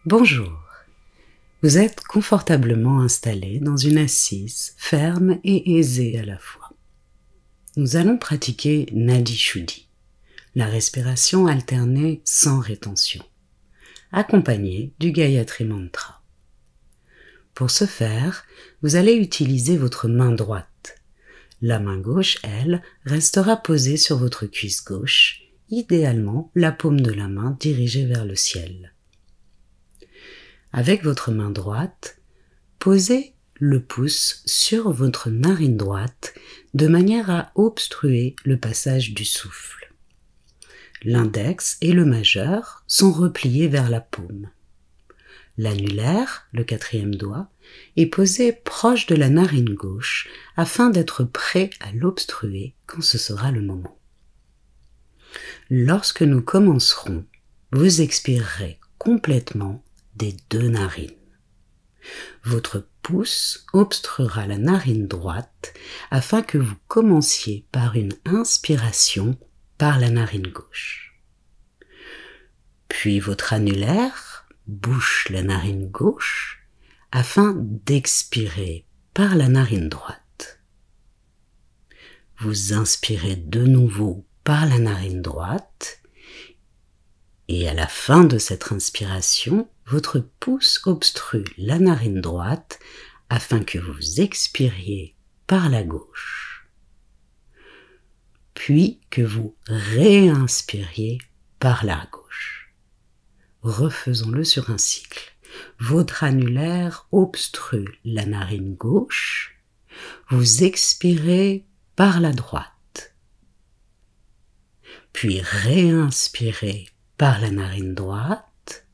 Bonjour. Vous êtes confortablement installé dans une assise ferme et aisée à la fois. Nous allons pratiquer Nadi Shuddhi, la respiration alternée sans rétention, accompagnée du Gayatri Mantra. Pour ce faire, vous allez utiliser votre main droite. La main gauche, elle, restera posée sur votre cuisse gauche, idéalement la paume de la main dirigée vers le ciel. Avec votre main droite, posez le pouce sur votre narine droite de manière à obstruer le passage du souffle. L'index et le majeur sont repliés vers la paume. L'annulaire, le quatrième doigt, est posé proche de la narine gauche afin d'être prêt à l'obstruer quand ce sera le moment. Lorsque nous commencerons, vous expirerez complètement des deux narines. Votre pouce obstruera la narine droite afin que vous commenciez par une inspiration par la narine gauche. Puis votre annulaire bouche la narine gauche afin d'expirer par la narine droite. Vous inspirez de nouveau par la narine droite et à la fin de cette inspiration, votre pouce obstrue la narine droite afin que vous expiriez par la gauche, puis que vous réinspiriez par la gauche. Refaisons-le sur un cycle. Votre annulaire obstrue la narine gauche, vous expirez par la droite, puis réinspirez par la narine droite.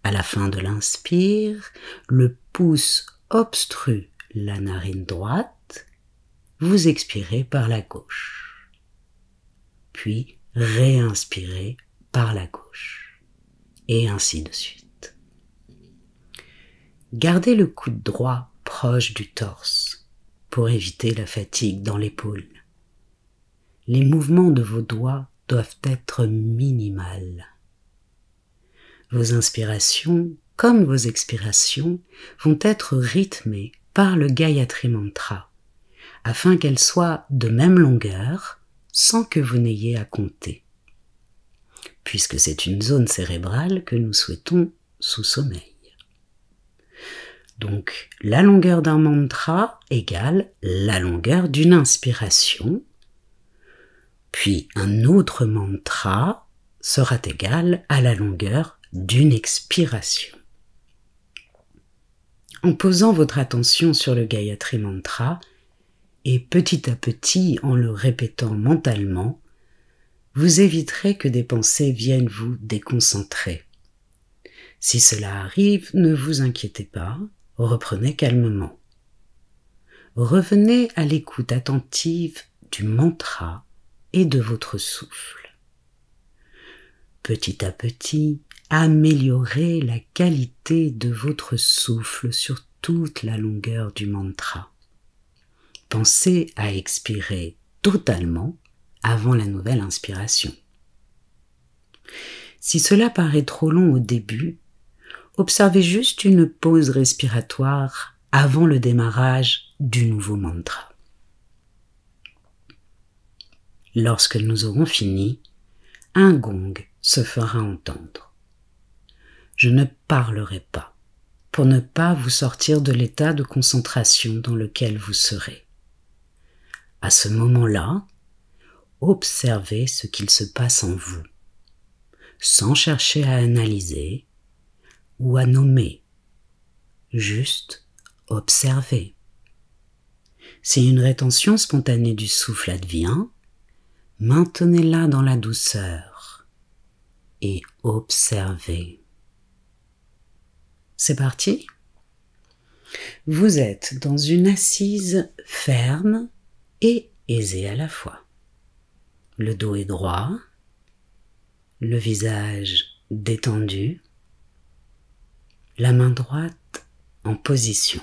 À la fin de l'inspire, le pouce obstrue la narine droite, vous expirez par la gauche, puis réinspirez par la gauche, et ainsi de suite. Gardez le coude droit proche du torse pour éviter la fatigue dans l'épaule. Les mouvements de vos doigts doivent être minimales. Vos inspirations, comme vos expirations, vont être rythmées par le Gayatri Mantra, afin qu'elles soient de même longueur, sans que vous n'ayez à compter, puisque c'est une zone cérébrale que nous souhaitons sous sommeil. Donc, la longueur d'un mantra égale la longueur d'une inspiration, puis un autre mantra sera égal à la longueur d'une expiration. En posant votre attention sur le Gayatri Mantra et petit à petit en le répétant mentalement, vous éviterez que des pensées viennent vous déconcentrer. Si cela arrive, ne vous inquiétez pas, reprenez calmement. Revenez à l'écoute attentive du mantra et de votre souffle. Petit à petit, améliorez la qualité de votre souffle sur toute la longueur du mantra. Pensez à expirer totalement avant la nouvelle inspiration. Si cela paraît trop long au début, observez juste une pause respiratoire avant le démarrage du nouveau mantra. Lorsque nous aurons fini, un gong se fera entendre. Je ne parlerai pas, pour ne pas vous sortir de l'état de concentration dans lequel vous serez. À ce moment-là, observez ce qu'il se passe en vous, sans chercher à analyser ou à nommer, juste observez. Si une rétention spontanée du souffle advient, maintenez-la dans la douceur et observez. C'est parti. Vous êtes dans une assise ferme et aisée à la fois. Le dos est droit, le visage détendu, la main droite en position.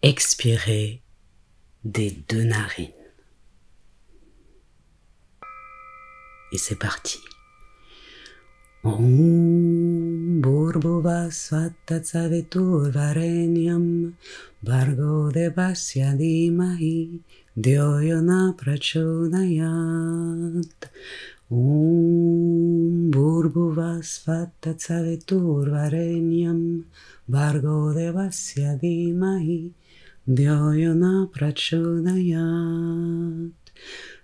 Expirez des deux narines. Et c'est parti. Om Bhurbhuva Svatatsaviturvarenyam Bhargo Devasya Dhimahi Dhyo Yona Prachodayat. Om Bhurbhuva Svatatsaviturvarenyam Bhargo Devasya Dhimahi Dhyo Yona Prachodayat.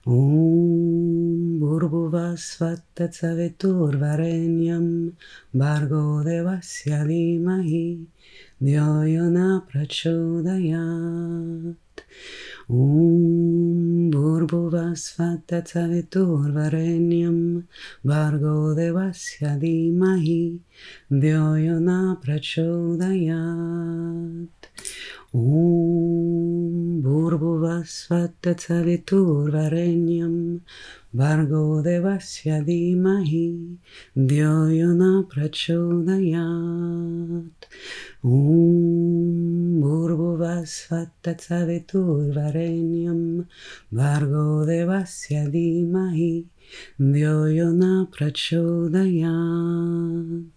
Om Bhurbhuva Svatatsaviturvarenyam Bhargo Devasya Dhimahi Dhyo Yona Prachodayat. Om Bhurbhuva Svatatsaviturvarenyam Bhargo Devasya Dhimahi Dhyo Yona Prachodayat. Om Bhurbhuva Svatatsaviturvarenyam Bhargo Devasya Dhimahi Dhyo Yona Prachodayat. Om Bhurbhuva Svatatsaviturvarenyam Bhargo Devasya Dhimahi Dhyo Yona Prachodayat.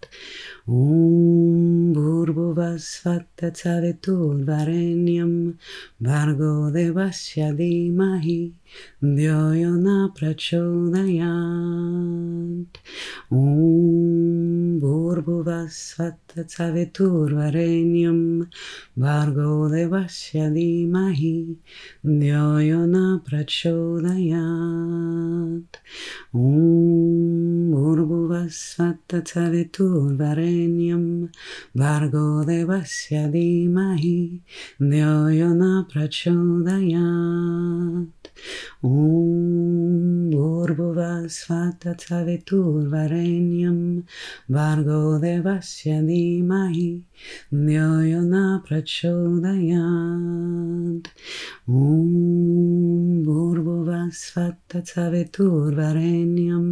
Om Bhurbhuva Svatatsaviturvarenyam Bhargo Devasya Dhimahi Dhyo Yona Prachodayat. Om Bhurbhuva Svatatsaviturvarenyam Bhargo Devasya Dhimahi Dhyo Yona Prachodayat. Om Bhurbhuva Svatatsaviturvarenyam Bhargo Devasya Dhimahi Dhyo Yona Prachodayat. Om Bhurbhuva Svatatsaviturvarenyam Bhargo Devasya Dhimahi Dhyo Yona Prachodayat. Om Bhurbhuva Svatatsaviturvarenyam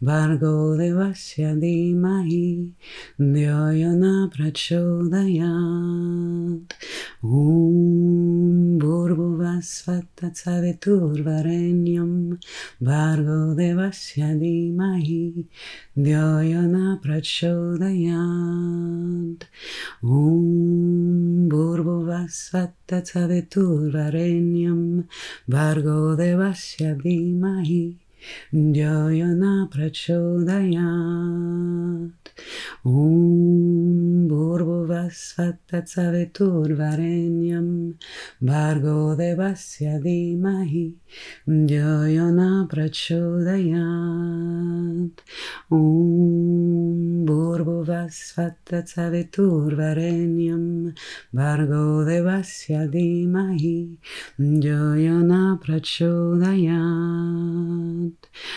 Bhargo Devasya Dhimahi Dhyo Yona Prachodayat. Om Bhurbhuva Svatatsaviturvarenyam Bhargo Devasya Dhimahi Dhyo Yona Prachodayat. Om Bhurbhuva Svatatsaviturvarenyam Bhargo Devasya Dhimahi Dhyo Yona Prachodayat. Om Bhurbhuva Svatatsaviturvarenyam Bhargo Devasya Dhimahi Dhyo Yona Prachodayat. Om Bhurbhuva Svatatsaviturvarenyam Bhargo Devasya Dhimahi Dhyo Yona Prachodayat.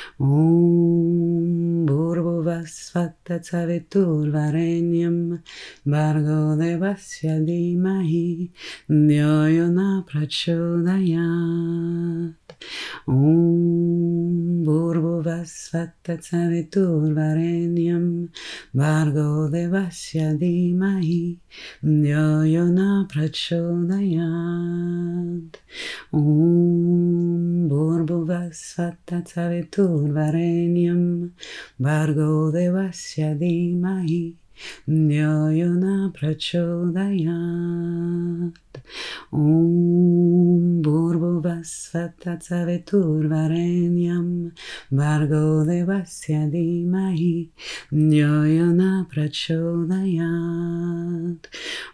Om Bhurbhuva Svatatsaviturvarenyam Bhargo Devasya Dhimahi Dhyo Yona Prachodayat. Om Bhurbhuva Svatatsaviturvarenyam Bhargo Devasya Dhimahi Dhyo Yona Prachodayat. Om Bhurbhuva Svatatsaviturvarenyam Bhargo Devasya Dhimahi Dhyo Yona Prachodayat. Om Bhurbhuva Svatatsaviturvarenyam Bhargo Devasya Dhimahi Dhyo Yona Prachodayat.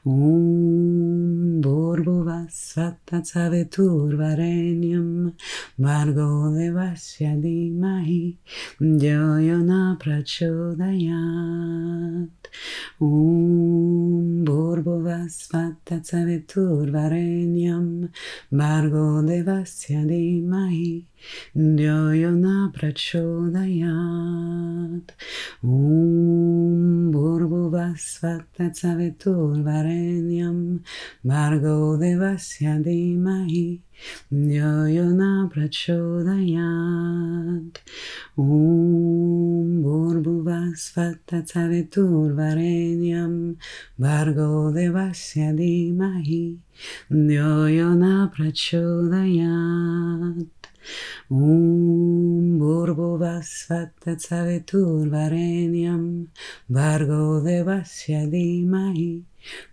Om Bhurbhuva Svatatsaviturvarenyam Bhargo Devasya Dhimahi Dhyo Yona Prachodayat. Om Bhurbhuva Svatatsaviturvarenyam Bhargo Devasya Dhimahi Dhyo Yona Prachodayat. Om Bhurbhuva Svatatsaviturvarenyam Bhargo Devasya Dhimahi Dhyo Yona Prachodayat. Om Bhurbhuva Svatatsaviturvarenyam Bhargo Devasya Dhimahi Dhyo Yona Prachodayat. Om Bhurbhuvasvatta Saviturvarenyam Bhargo Devasya Dhimahi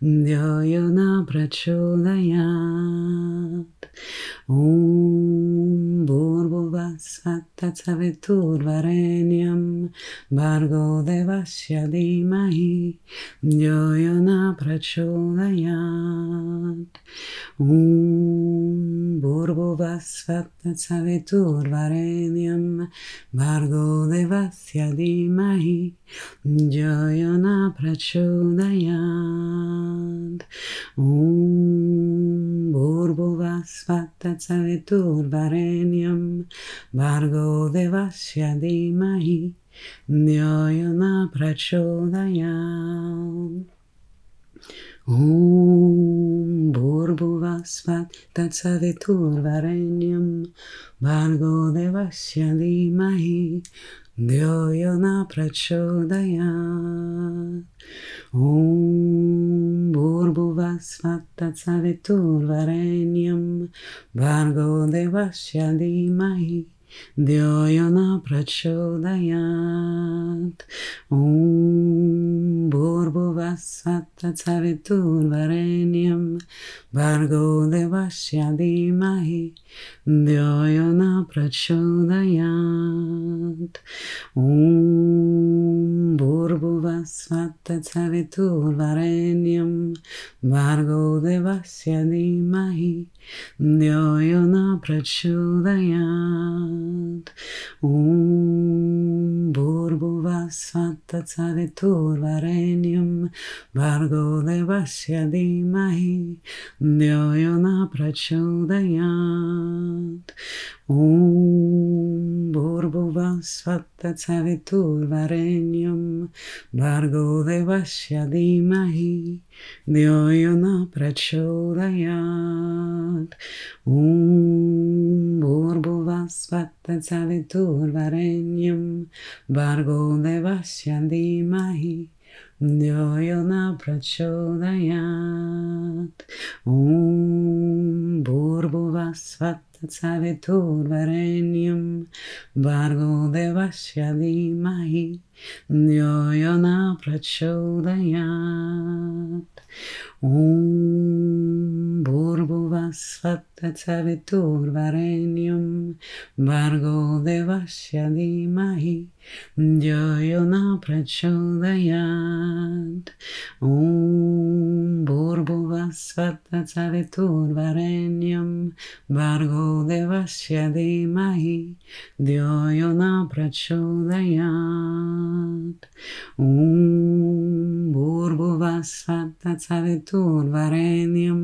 Dhyo Yona Prachodayat. Om Bhurbhuvasvatta Saviturvarenyam Bhargo Devasya Dhimahi Dhyo Yona Prachodayat. Om Bhurbhuvasvatta Saviturvarenyam Bhargo Devasya Dhimahi Dhyo Yona Prachodayat. Om Bhurbhuvasvatta Saviturvarenyam Bhargo Devasya Dhimahi Dhyo Yona Prachodayat. Om Bhurbhuvasvatta Saviturvarenyam Bhargo Devasya Dhimahi Dhyo Yona Prachodayat. Om Bhurbhuvasvatta Saviturvarenyam Bhargo Devasya Dhimahi Dhyo Yona Prachodayat. Om Bhurbhuvasvatta Saviturvarenyam Bhargo Devasya Dhimahi Dhyo Yona Prachodayat. Om Bhurbhuvasvatta Saviturvarenyam Bhargo Devasya Dhimahi Dhyo Yona Prachodayat. Om Bhurbhuvasvatta Saviturvarenyam Bhargo Devasya Dhimahi Dhyo Yona Prachodayat. Om Bhurbhuvasvatta Saviturvarenyam Bhargo Devasya Dhimahi Dhyo Yona Prachodayat. Om Bhurbhuvasvatta Saviturvarenyam Bhargo Devasya Dhimahi Dhyo Yona Prachodayat. Om Bhurbhuvasvatta Saviturvarenyam Bhargo Devasya Dhimahi Dhyo Yona Prachodayat. Om Bhurbhuvasvatta Saviturvarenyam Bhargo Devasya Dhimahi Dhyo Yona Prachodayat. Om Bhurbhuvasvatta Saviturvarenyam Bhargo Devasya Dhimahi Dhyo Yona Prachodayat. Om Bhurbhuvasvatta Saviturvarenyam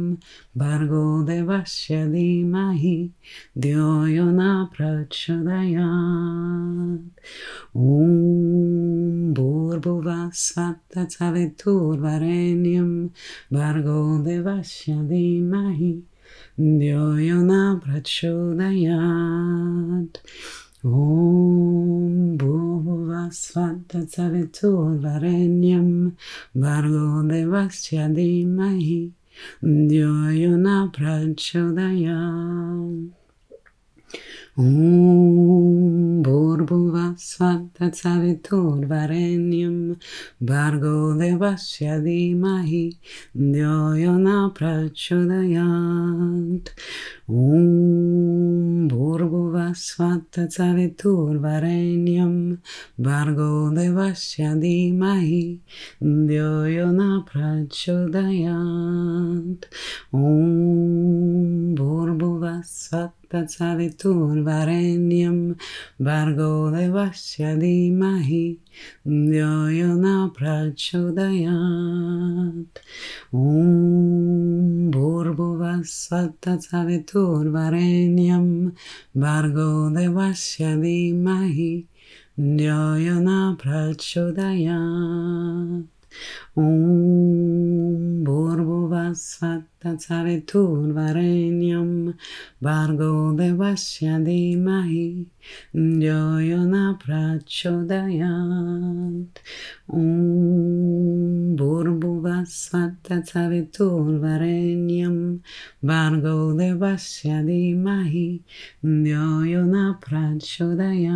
Bhargo Devasya Dhimahi Dhyo Yona Prachodayat. Om Bhurbhuvasvatta Saviturvarenyam Bhargo Devasya Dhimahi Dhyo Yona Prachodayat. Om Bhurbhuvasvatta Saviturvarenyam Bhargo Devasya Dhimahi Dhyo Yona Prachodayat. Om Bhurbhuvasvatta Saviturvarenyam Bhargo Devasya Dhimahi Dhyo Yona Prachodayat. Om Bhurbhuvasvatta Saviturvarenyam Bhargo Devasya Dhimahi Dhyo Yona Prachodayat. Om Bhurbhuvasvatta Saviturvarenyam Bhargo Devasya Dhimahi Dhyo Yona Prachodayat. Om Bhurbhuvasvatta Saviturvarenyam Bhargo Devasya Dhimahi Dhyo Yona Prachodayat. Om Bhurbhuvasvatta Saviturvarenyam Bhargo Devasya Dhimahi Dhyo Yona Prachodayat. Om Bhurbuva Svata Saviturvarenyam Bhargo Devasya Dhimahi Dhyayona Prachodayat.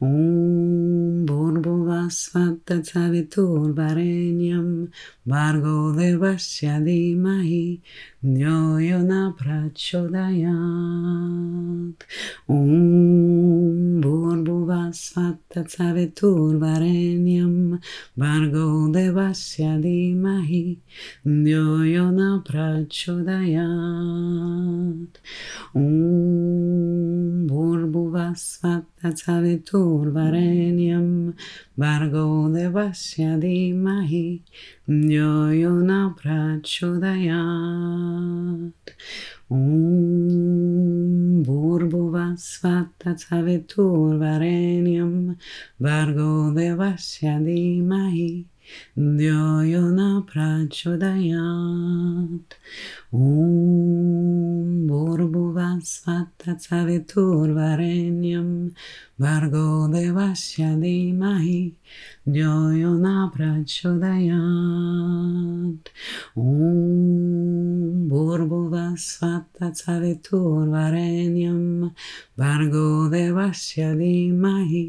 Om Bhurbuva Svata Saviturvarenyam Bhargo Devasya Dhimahi Dhyayona Prachodayat. Om Bhurbuva Svata Saviturvarenyam Bhargo Devasya Dhimahi Dhyayona Prachodayat. Om Bhurbuva Svata Saviturvarenyam Bhargo Devasya Dhimahi Dhyayona Prachodayat. Om Bhurbuva Svata Saviturvarenyam Bhargo Devasya Dhimahi Dhyayona Prachodayat. Om Bhurbuva Svata Saviturvarenyam Bhargo Devasya Dhimahi Dhyayona Prachodayat. Om Bhurbuva Svata Saviturvarenyam Bhargo Devasya Dhimahi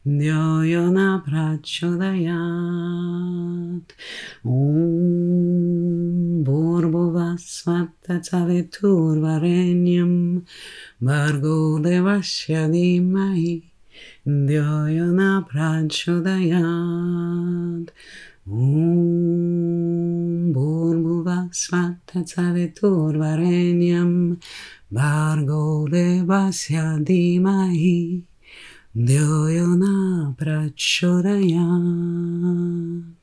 Dhyayona Prachodayat. Om Bhurbuva Svata Saviturvarenyam Bhargo Devasya Dhimahi Dhyayona Prachodayat. Om Bhurbuva Svata Saviturvarenyam Bhargo Devasya Dhimahi Dhyayona Prachodayat.